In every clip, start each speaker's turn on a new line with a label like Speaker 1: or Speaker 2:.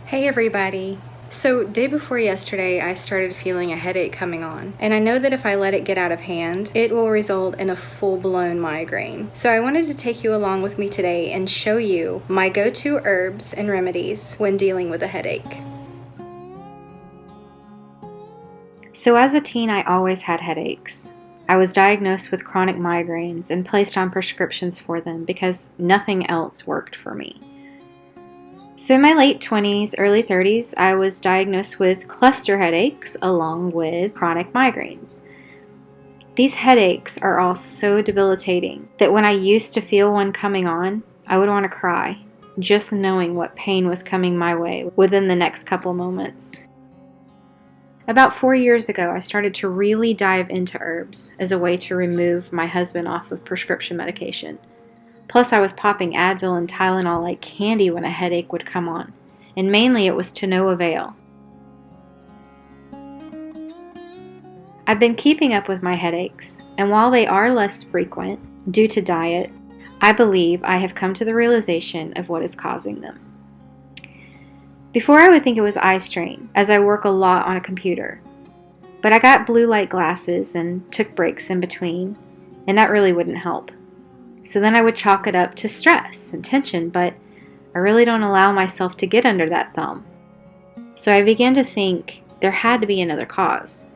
Speaker 1: Hey everybody! So day before yesterday I started feeling a headache coming on, and I know that if I let it get out of hand it will result in a full-blown migraine. So I wanted to take you along with me today and show you my go-to herbs and remedies when dealing with a headache. So as a teen I always had headaches. I was diagnosed with chronic migraines and placed on prescriptions for them because nothing else worked for me. So in my late 20s, early 30s, I was diagnosed with cluster headaches along with chronic migraines. These headaches are all so debilitating that when I used to feel one coming on, I would want to cry, just knowing what pain was coming my way within the next couple moments. About 4 years ago, I started to really dive into herbs as a way to remove my husband off of prescription medication. Plus, I was popping Advil and Tylenol like candy when a headache would come on, and mainly it was to no avail. I've been keeping up with my headaches, and while they are less frequent due to diet, I believe I have come to the realization of what is causing them. Before I would think it was eye strain, as I work a lot on a computer, but I got blue light glasses and took breaks in between, and that really wouldn't help. So then I would chalk it up to stress and tension, but I really don't allow myself to get under that thumb. So I began to think there had to be another cause.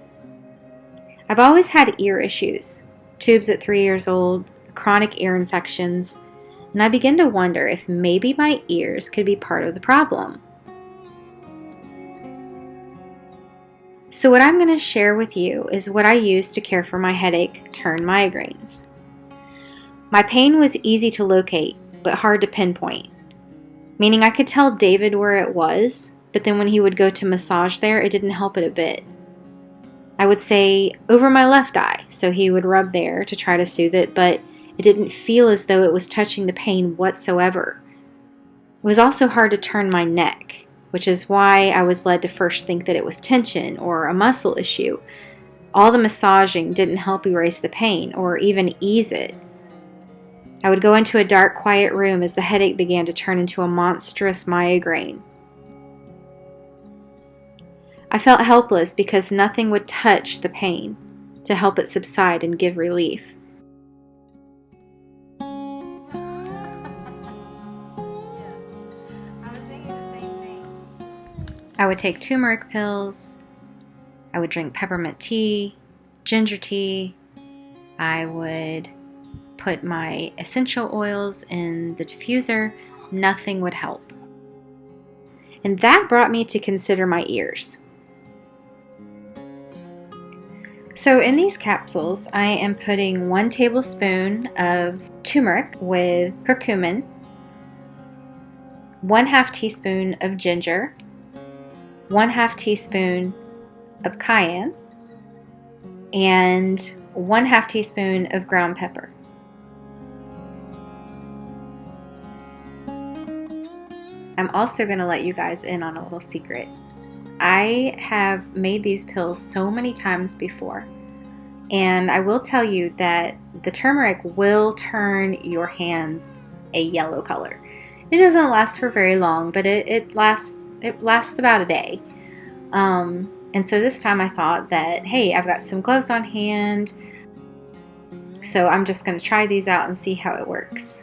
Speaker 1: I've always had ear issues, tubes at 3 years old, chronic ear infections, and I began to wonder if maybe my ears could be part of the problem. So what I'm going to share with you is what I use to care for my headache turned migraines. My pain was easy to locate, but hard to pinpoint, meaning I could tell David where it was, but then when he would go to massage there, it didn't help it a bit. I would say, over my left eye, so he would rub there to try to soothe it, but it didn't feel as though it was touching the pain whatsoever. It was also hard to turn my neck, which is why I was led to first think that it was tension or a muscle issue. All the massaging didn't help erase the pain or even ease it. I would go into a dark, quiet room as the headache began to turn into a monstrous migraine. I felt helpless because nothing would touch the pain to help it subside and give relief. I would take turmeric pills. I would drink peppermint tea, ginger tea. I would put my essential oils in the diffuser. Nothing would help. And that brought me to consider my ears. So in these capsules, I am putting 1 tablespoon of turmeric with curcumin, 1/2 teaspoon of ginger, 1/2 teaspoon of cayenne, and 1/2 teaspoon of ground pepper. I'm also going to let you guys in on a little secret. I have made these pills so many times before, and I will tell you that the turmeric will turn your hands a yellow color. It doesn't last for very long, but it lasts about a day. And so this time I thought that, hey, I've got some gloves on hand, so I'm just going to try these out and see how it works.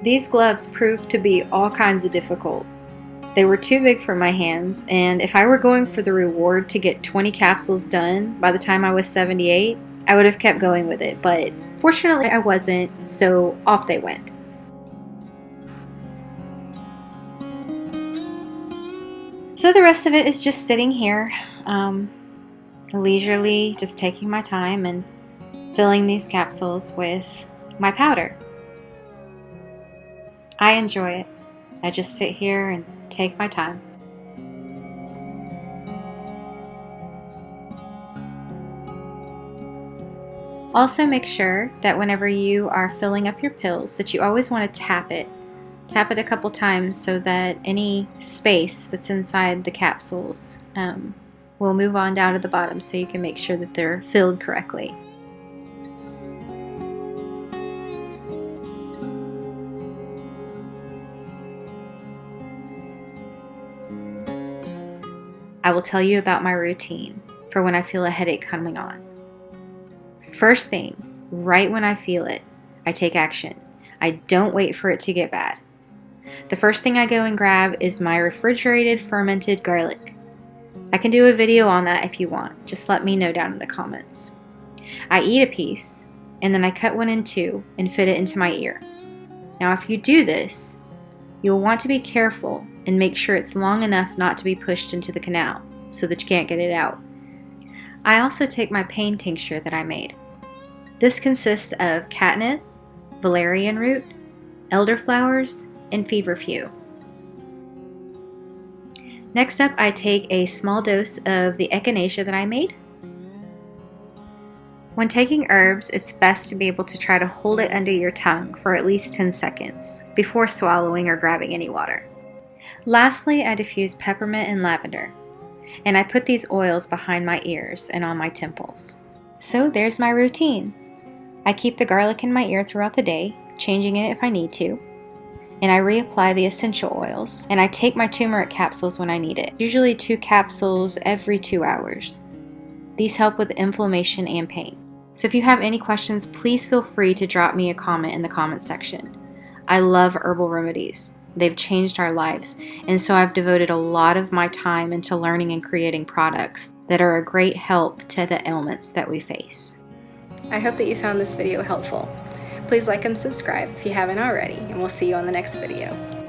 Speaker 1: These gloves proved to be all kinds of difficult. They were too big for my hands, and if I were going for the reward to get 20 capsules done by the time I was 78, I would have kept going with it, but fortunately I wasn't, so off they went. So the rest of it is just sitting here, leisurely, just taking my time and filling these capsules with my powder. I enjoy it. I just sit here and take my time. Also make sure that whenever you are filling up your pills that you always want to tap it Tap it a couple times so that any space that's inside the capsules will move on down to the bottom, so you can make sure that they're filled correctly. I will tell you about my routine for when I feel a headache coming on. First thing, right when I feel it, I take action. I don't wait for it to get bad. The first thing I go and grab is my refrigerated fermented garlic. I can do a video on that if you want. Just let me know down in the comments. I eat a piece, and then I cut one in two and fit it into my ear. Now, if you do this, you'll want to be careful and make sure it's long enough not to be pushed into the canal so that you can't get it out. I also take my pain tincture that I made. This consists of catnip, valerian root, elderflowers, and feverfew. Next up, I take a small dose of the echinacea that I made. When taking herbs, it's best to be able to try to hold it under your tongue for at least 10 seconds before swallowing or grabbing any water. Lastly, I diffuse peppermint and lavender, and I put these oils behind my ears and on my temples. So there's my routine. I keep the garlic in my ear throughout the day, changing it if I need to, and I reapply the essential oils, and I take my turmeric capsules when I need it, usually 2 capsules every 2 hours. These help with inflammation and pain. So if you have any questions, please feel free to drop me a comment in the comment section. I love herbal remedies. They've changed our lives, and so I've devoted a lot of my time into learning and creating products that are a great help to the ailments that we face.
Speaker 2: I hope that you found this video helpful. Please like and subscribe if you haven't already, and we'll see you on the next video.